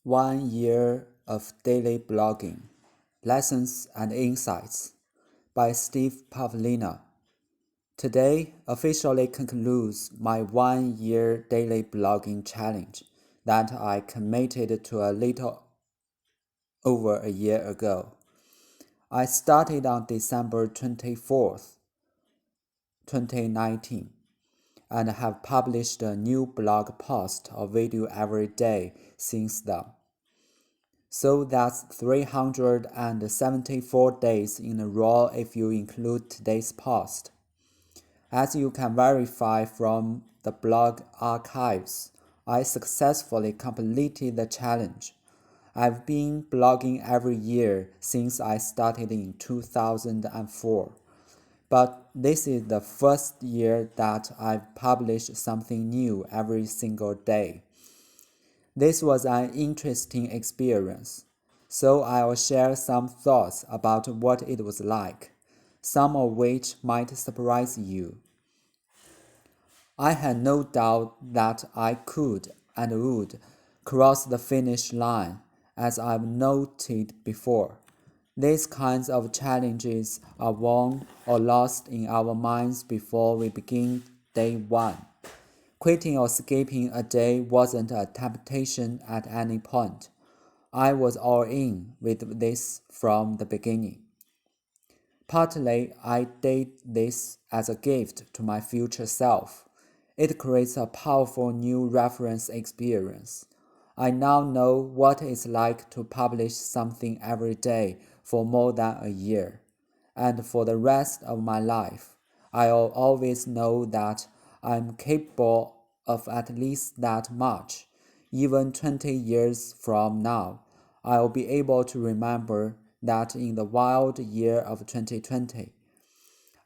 1 year of daily blogging, lessons and insights by Steve Pavlina. Today officially concludes my 1 year daily blogging challenge that I committed to a little over a year ago. I started on December 24th, 2019, and have published a new blog post or video every day since then. So that's 374 days in a row if you include today's post. As you can verify from the blog archives, I successfully completed the challenge. I've been blogging every year since I started in 2004. But this is the first year that I've published something new every single day. This was an interesting experience, so I'll share some thoughts about what it was like, some of which might surprise you. I had no doubt that I could and would cross the finish line, as I've noted before. These kinds of challenges are won or lost in our minds before we begin day one. Quitting or skipping a day wasn't a temptation at any point. I was all in with this from the beginning. Partly, I did this as a gift to my future self. It creates a powerful new reference experience. I now know what it's like to publish something every day for more than a year. And for the rest of my life, I'll always know that I'm capable of at least that much. Even 20 years from now, I'll be able to remember that in the wild year of 2020,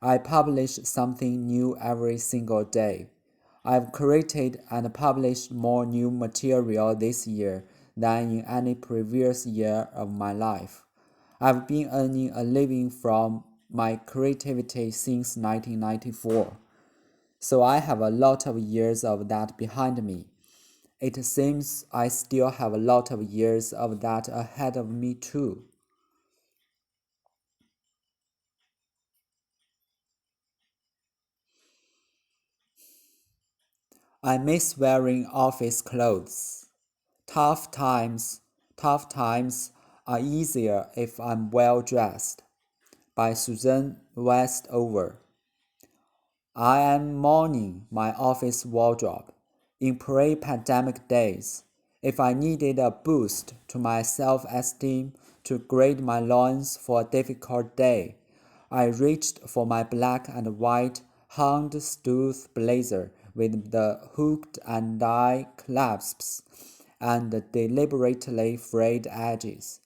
I published something new every single day. I've created and published more new material this year than in any previous year of my life. I've been earning a living from my creativity since 1994, so I have a lot of years of that behind me. It seems I still have a lot of years of that ahead of me too. I miss wearing office clothes. Tough times are easier if I'm well dressed. By Susan Westover. I am mourning my office wardrobe. In pre-pandemic days, if I needed a boost to my self-esteem to grade my loins for a difficult day, I reached for my black and white houndstooth blazer with the hooked and eye clasps and the deliberately frayed edges.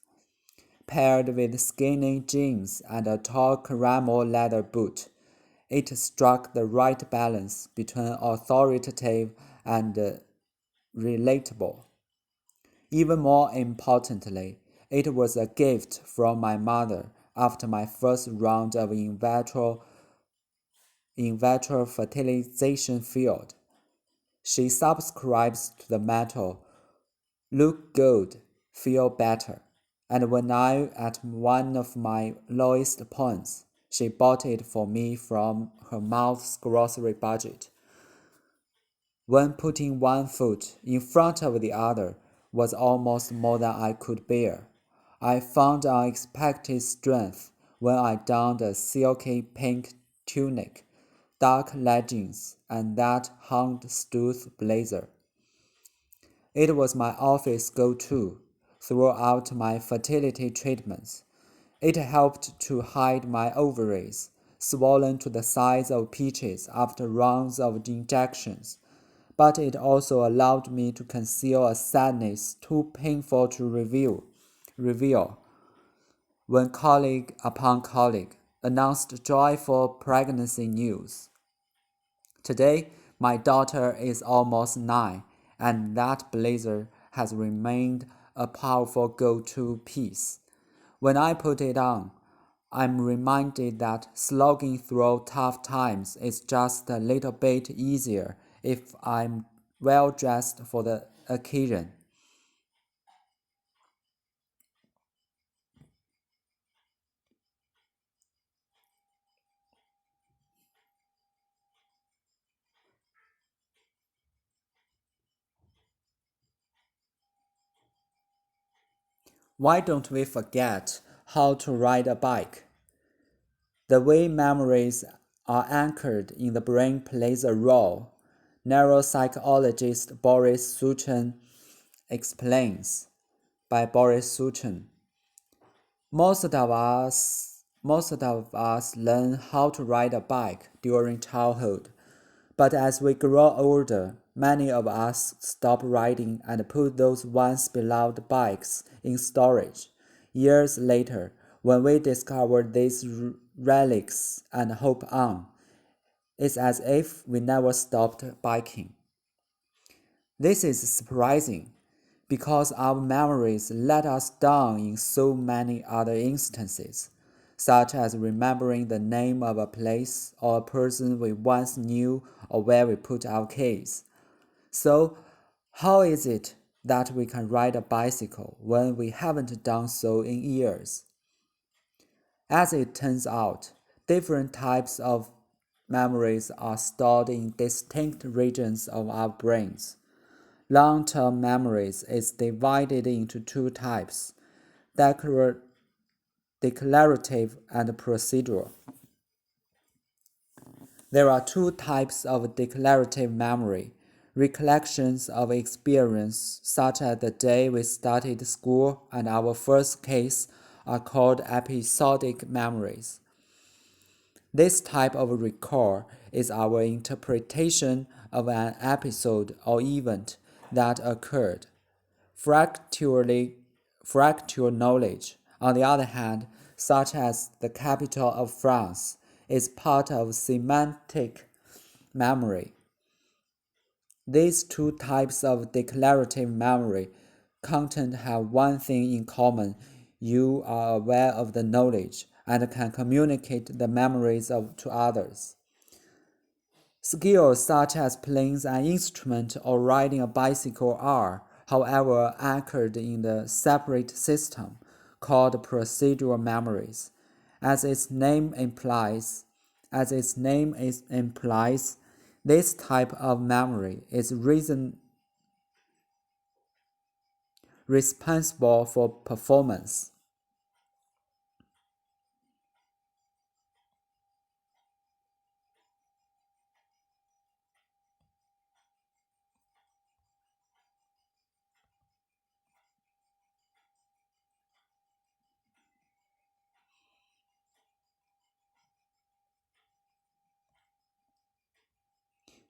Paired with skinny jeans and a tall caramel leather boot, it struck the right balance between authoritative and relatable. Even more importantly, it was a gift from my mother after my first round of in vitro fertilization failed. She subscribes to the motto, look good, feel better. And when I at one of my lowest points, she bought it for me from her mouth's grocery budget. When putting one foot in front of the other was almost more than I could bear, I found unexpected strength when I donned a silky pink tunic, dark leggings, and that houndstooth blazer. It was my office go-to throughout my fertility treatments. It helped to hide my ovaries, swollen to the size of peaches after rounds of injections, but it also allowed me to conceal a sadness too painful to reveal when colleague upon colleague announced joyful pregnancy news. Today, my daughter is almost 9, and that blazer has remained a powerful go-to piece. When I put it on, I'm reminded that slogging through tough times is just a little bit easier if I'm well dressed for the occasion. Why don't we forget how to ride a bike? The way memories are anchored in the brain plays a role. Neuropsychologist Boris Suchin explains. By Boris Suchin. Most of us learn how to ride a bike during childhood, but as we grow older, many of us stop riding and put those once beloved bikes in storage. Years later, when we discover these relics and hope on, it's as if we never stopped biking. This is surprising because our memories let us down in so many other instances, such as remembering the name of a place or a person we once knew or where we put our keys. So, how is it that we can ride a bicycle when we haven't done so in years? As it turns out, different types of memories are stored in distinct regions of our brains. Long-term memories is divided into two types, declarative and procedural. There are two types of declarative memory. Recollections of experience, such as the day we started school and our first case, are called episodic memories. This type of recall is our interpretation of an episode or event that occurred. Factual knowledge, on the other hand, such as the capital of France, is part of semantic memory. These two types of declarative memory content have one thing in common: you are aware of the knowledge and can communicate the memories to others. Skills such as playing an instrument or riding a bicycle are, however, anchored in the separate system called procedural memories. As its name implies, this type of memory is responsible for performance.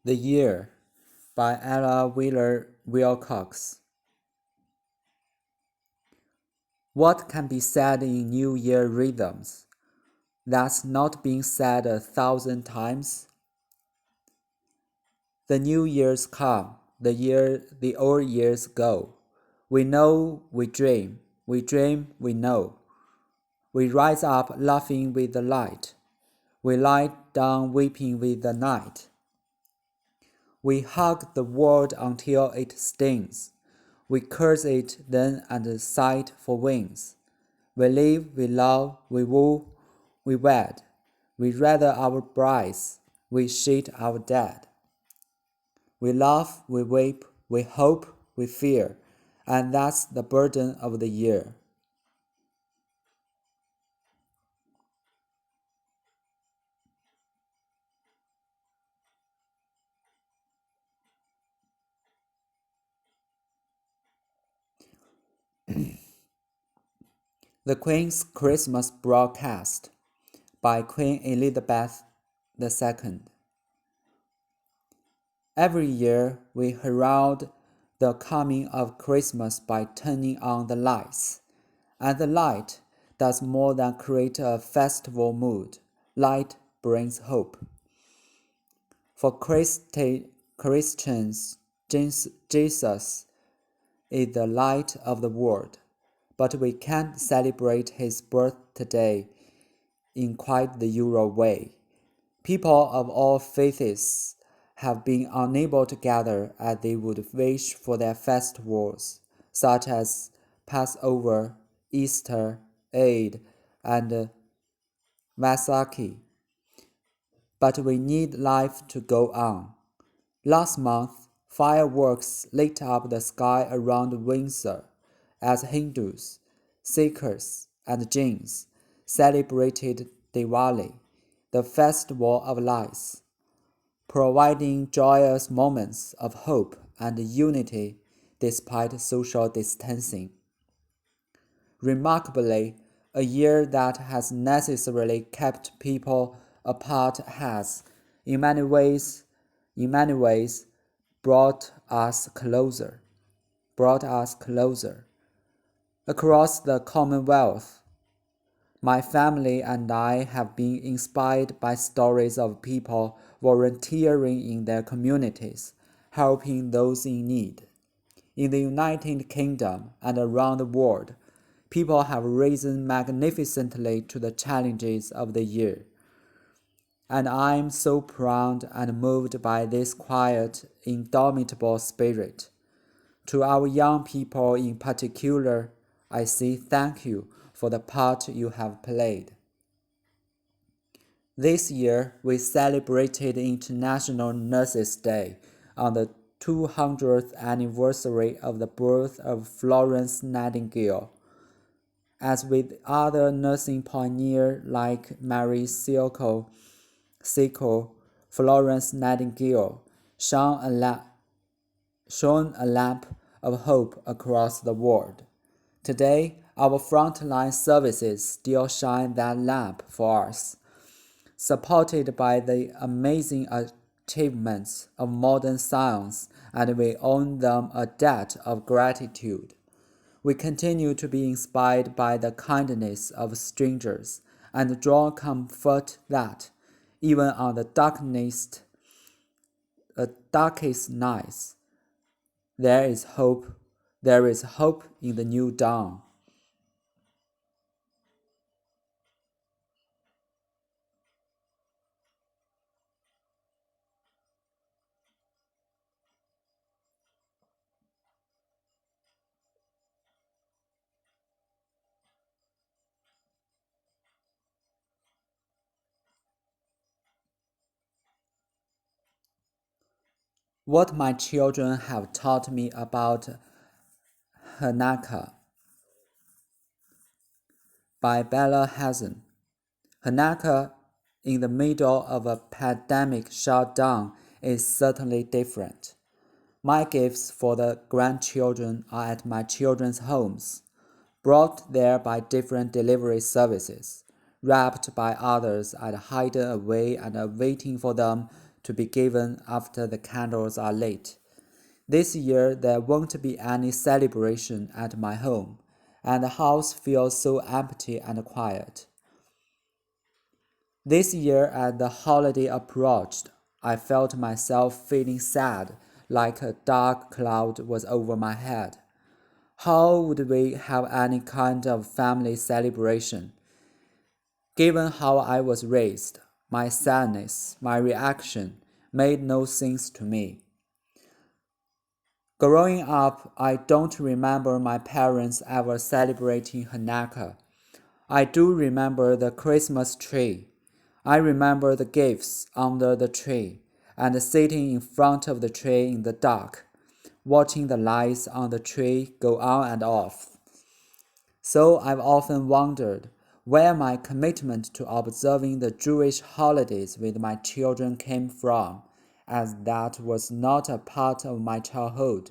The Year by Ella Wheeler Wilcox. What can be said in New Year rhythms that's not been said 1,000 times? The New Year's come, the old years go. We know, we dream, we know. We rise up laughing with the light. We lie down weeping with the night. We hug the world until it stings. We curse it then and sigh for wings. We live, we love, we woo, we wed. We rather our brides, we shit our dead. We laugh, we weep, we hope, we fear, and that's the burden of the year. The Queen's Christmas Broadcast by Queen Elizabeth II. Every year we herald the coming of Christmas by turning on the lights, and the light does more than create a festival mood. Light brings hope. For Christians, Jesus is the light of the world, but we can't celebrate his birth today in quite the usual way. People of all faiths have been unable to gather as they would wish for their festivals, such as Passover, Easter, Eid, and Vaisakhi. But we need life to go on. Last month, fireworks lit up the sky around Windsor as Hindus Sikhs, and Jains celebrated Diwali, the festival of lights, providing joyous moments of hope and unity despite social distancing. Remarkably, a year that has necessarily kept people apart has, in many ways, brought us closer. Across the Commonwealth, my family and I have been inspired by stories of people volunteering in their communities, helping those in need. In the United Kingdom and around the world, people have risen magnificently to the challenges of the year. And I am so proud and moved by this quiet, indomitable spirit. To our young people in particular, I say thank you for the part you have played. This year, we celebrated International Nurses Day on the 200th anniversary of the birth of Florence Nightingale. As with other nursing pioneers like Mary Seacole, Florence Nightingale shone a lamp of hope across the world. Today, our frontline services still shine that lamp for us. Supported by the amazing achievements of modern science, and we owe them a debt of gratitude. We continue to be inspired by the kindness of strangers and draw comfort that, even on the darkest nights, there is hope in the new dawn. What my children have taught me about Hanukkah by Bella Hazen. Hanukkah in the middle of a pandemic shutdown is certainly different. My gifts for the grandchildren are at my children's homes, brought there by different delivery services, wrapped by others and hidden away and waiting for them to be given after the candles are lit. This year there won't be any celebration at my home, and the house feels so empty and quiet. This year, as the holiday approached, I felt myself feeling sad, like a dark cloud was over my head. How would we have any kind of family celebration? Given how I was raised, my sadness, my reaction, made no sense to me. Growing up, I don't remember my parents ever celebrating Hanukkah. I do remember the Christmas tree. I remember the gifts under the tree and sitting in front of the tree in the dark, watching the lights on the tree go on and off. So I've often wondered where my commitment to observing the Jewish holidays with my children came from, as that was not a part of my childhood.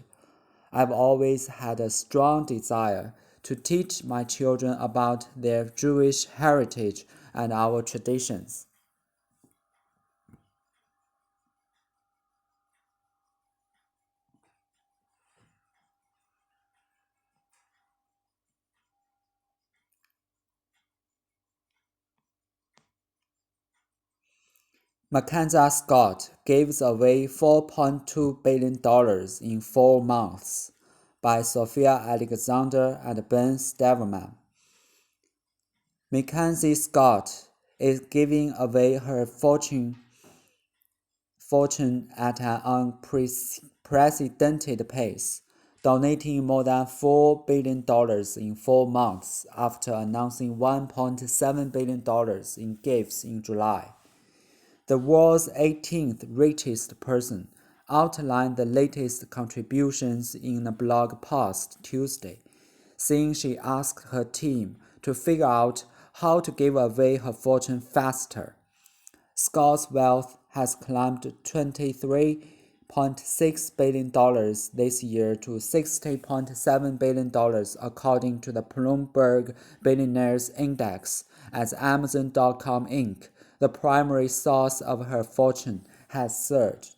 I've always had a strong desire to teach my children about their Jewish heritage and our traditions. Mackenzie Scott gives away $4.2 billion in 4 months by Sophia Alexander and Ben Steverman. Mackenzie Scott is giving away her fortune at an unprecedented pace, donating more than $4 billion in 4 months after announcing $1.7 billion in gifts in July. The world's 18th richest person outlined the latest contributions in a blog post Tuesday, saying she asked her team to figure out how to give away her fortune faster. Scott's wealth has climbed $23.6 billion this year to $60.7 billion according to the Bloomberg Billionaires Index, as Amazon.com Inc., the primary source of her fortune, has surged.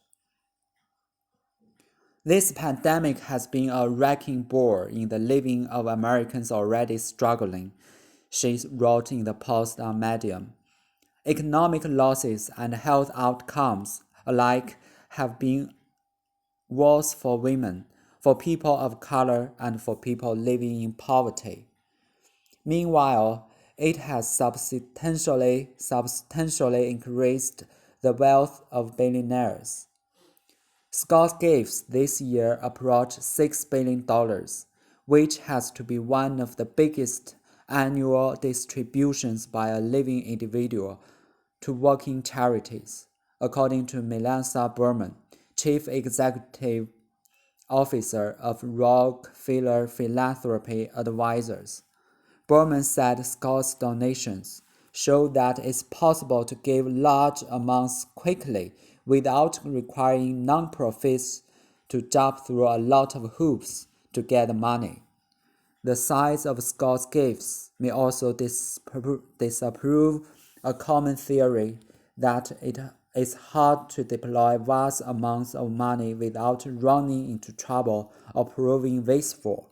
This pandemic has been a wrecking ball in the living of Americans already struggling, she wrote in the post on Medium. Economic losses and health outcomes alike have been worse for women, for people of color, and for people living in poverty. Meanwhile, it has substantially increased the wealth of billionaires. Scott's gifts this year approach $6 billion, which has to be one of the biggest annual distributions by a living individual to working charities, according to Melissa Berman, Chief Executive Officer of Rockefeller Philanthropy Advisors. Berman said Scott's donations show that it's possible to give large amounts quickly without requiring nonprofits to jump through a lot of hoops to get the money. The size of Scott's gifts may also disapprove a common theory that it is hard to deploy vast amounts of money without running into trouble or proving wasteful.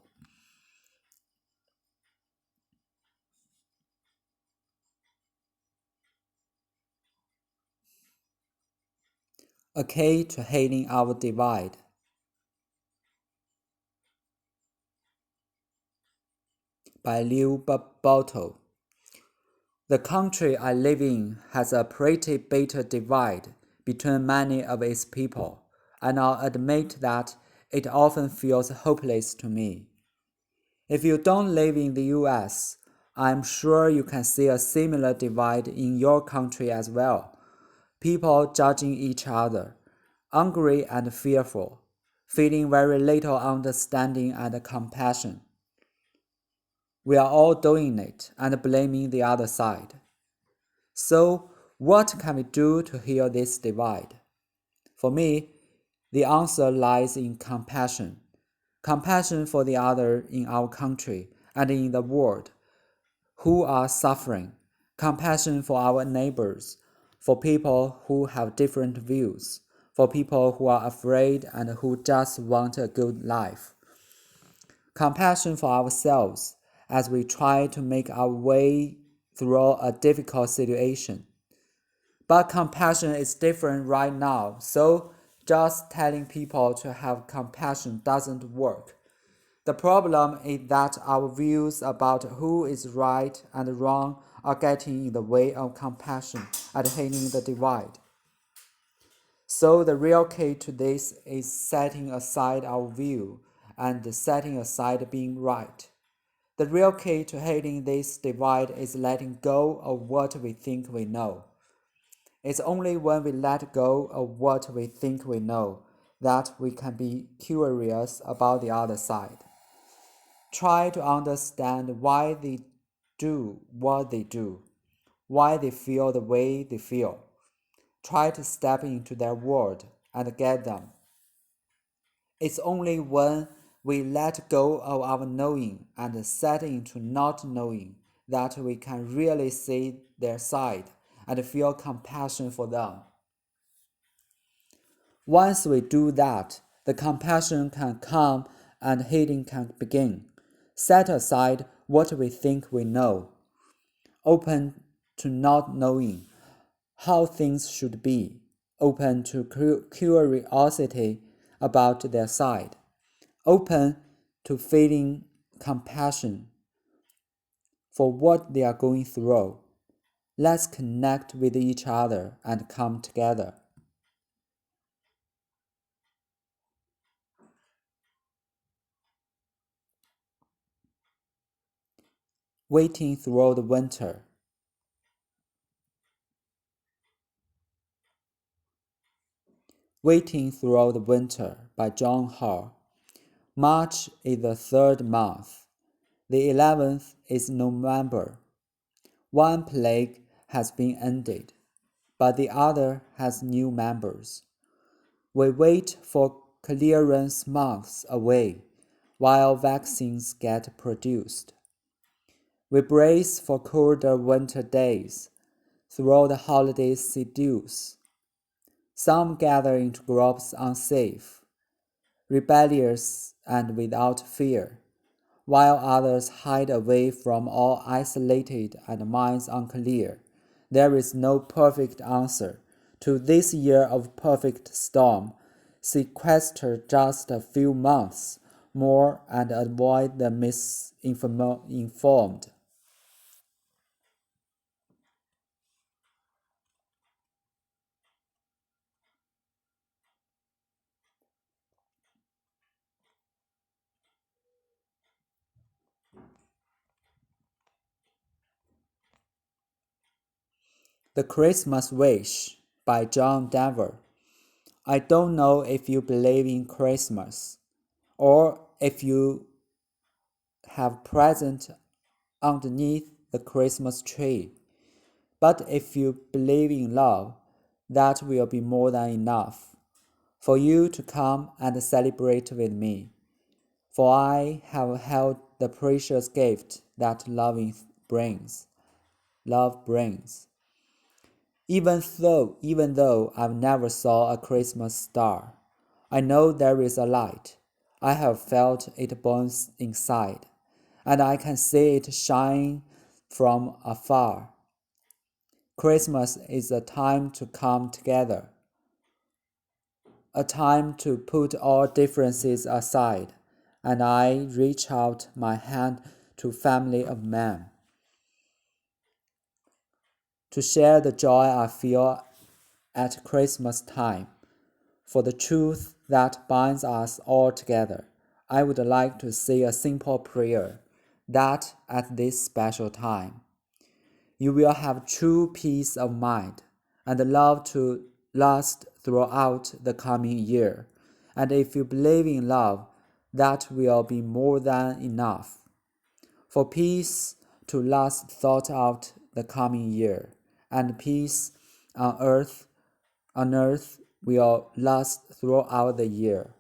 A Key to Healing Our Divide by Liu Bottle. The country I live in has a pretty bitter divide between many of its people, and I'll admit that it often feels hopeless to me. If you don't live in the US, I'm sure you can see a similar divide in your country as well. People judging each other, angry and fearful, feeling very little understanding and compassion. We are all doing it and blaming the other side. So, what can we do to heal this divide? For me, the answer lies in compassion. Compassion for the other in our country and in the world who are suffering. Compassion for our neighbors, for people who have different views, for people who are afraid and who just want a good life. Compassion for ourselves as we try to make our way through a difficult situation. But compassion is different right now, so just telling people to have compassion doesn't work. The problem is that our views about who is right and wrong are getting in the way of compassion and healing the divide. So the real key to this is setting aside our view and setting aside being right. The real key to healing this divide is letting go of what we think we know. It's only when we let go of what we think we know that we can be curious about the other side. Try to understand why they do what they do, why they feel the way they feel. Try to step into their world and get them. It's only when we let go of our knowing and set into not knowing that we can really see their side and feel compassion for them. Once we do that, the compassion can come and healing can begin. Set aside what we think we know. Open to not knowing how things should be. Open to curiosity about their side. Open to feeling compassion for what they are going through. Let's connect with each other and come together. Waiting Through the Winter. Waiting Through the Winter by John Hall. March is the third month. The 11th is November. One plague has been ended, but the other has new members. We wait for clearance months away while vaccines get produced. We brace for colder winter days, through the holiday seduce. Some gather into groups unsafe, rebellious and without fear, while others hide away from all isolated and minds unclear. There is no perfect answer to this year of perfect storm. Sequester just a few months more and avoid the misinformed. The Christmas Wish by John Denver. I don't know if you believe in Christmas or if you have present underneath the Christmas tree. But if you believe in love, that will be more than enough for you to come and celebrate with me. For I have held the precious gift that love brings. Love brings. Even though I've never saw a Christmas star, I know there is a light. I have felt it burn inside, and I can see it shine from afar. Christmas is a time to come together, a time to put all differences aside, and I reach out my hand to family of men to share the joy I feel at Christmas time. For the truth that binds us all together, I would like to say a simple prayer that at this special time, you will have true peace of mind and love to last throughout the coming year. And if you believe in love, that will be more than enough. For peace to last throughout the coming year, and peace on earth will last throughout the year.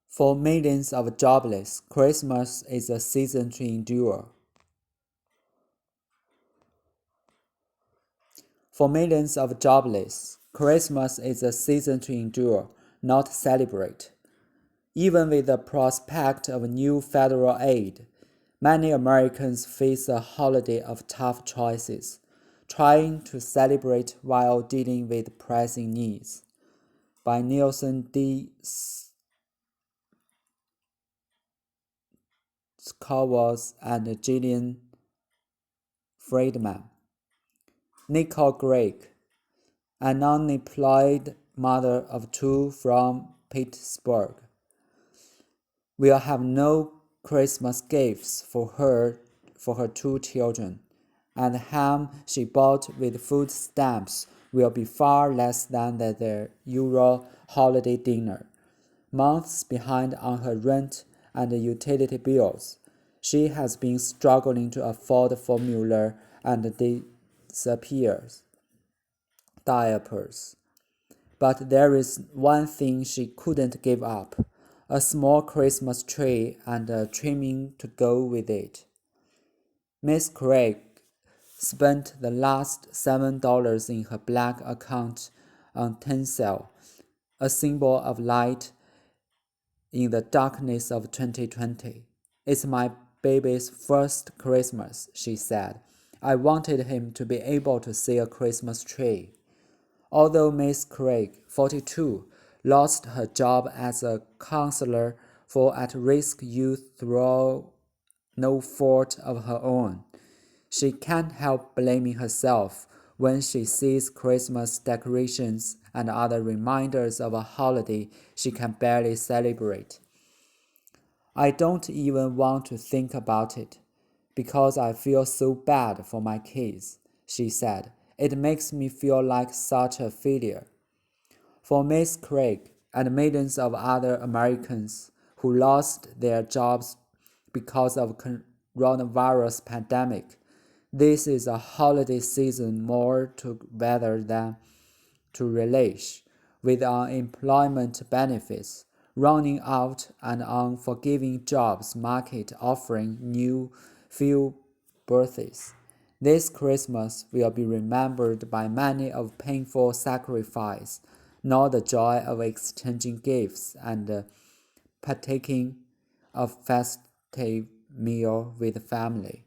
For millions of jobless, Christmas is a season to endure. For millions of jobless, Christmas is a season to endure, not celebrate. Even with the prospect of new federal aid, many Americans face a holiday of tough choices, trying to celebrate while dealing with pressing needs. By Nielsen D. Scowers and Gillian Friedman. Nicole Gregg, an unemployed mother of two from Pittsburgh, will have no Christmas gifts for her two children, and the ham she bought with food stamps will be far less than their usual holiday dinner. Months behind on her rent and utility bills, she has been struggling to afford formula and diapers. But there is one thing she couldn't give up: a small Christmas tree and a trimming to go with it. Miss Craig spent the last $7 in her black account on tinsel, a symbol of light in the darkness of 2020. It's my baby's first Christmas, she said. I wanted him to be able to see a Christmas tree. Although Miss Craig, 42, lost her job as a counselor for at-risk youth through no fault of her own, she can't help blaming herself when she sees Christmas decorations and other reminders of a holiday she can barely celebrate. I don't even want to think about it, because I feel so bad for my kids, she said. It makes me feel like such a failure. For Miss Craig and millions of other Americans who lost their jobs because of coronavirus pandemic, this is a holiday season more to weather than to relish, with unemployment benefits running out and unforgiving jobs market offering few birthdays. This Christmas will be remembered by many of painful sacrifice, not the joy of exchanging gifts and partaking of festive meal with family.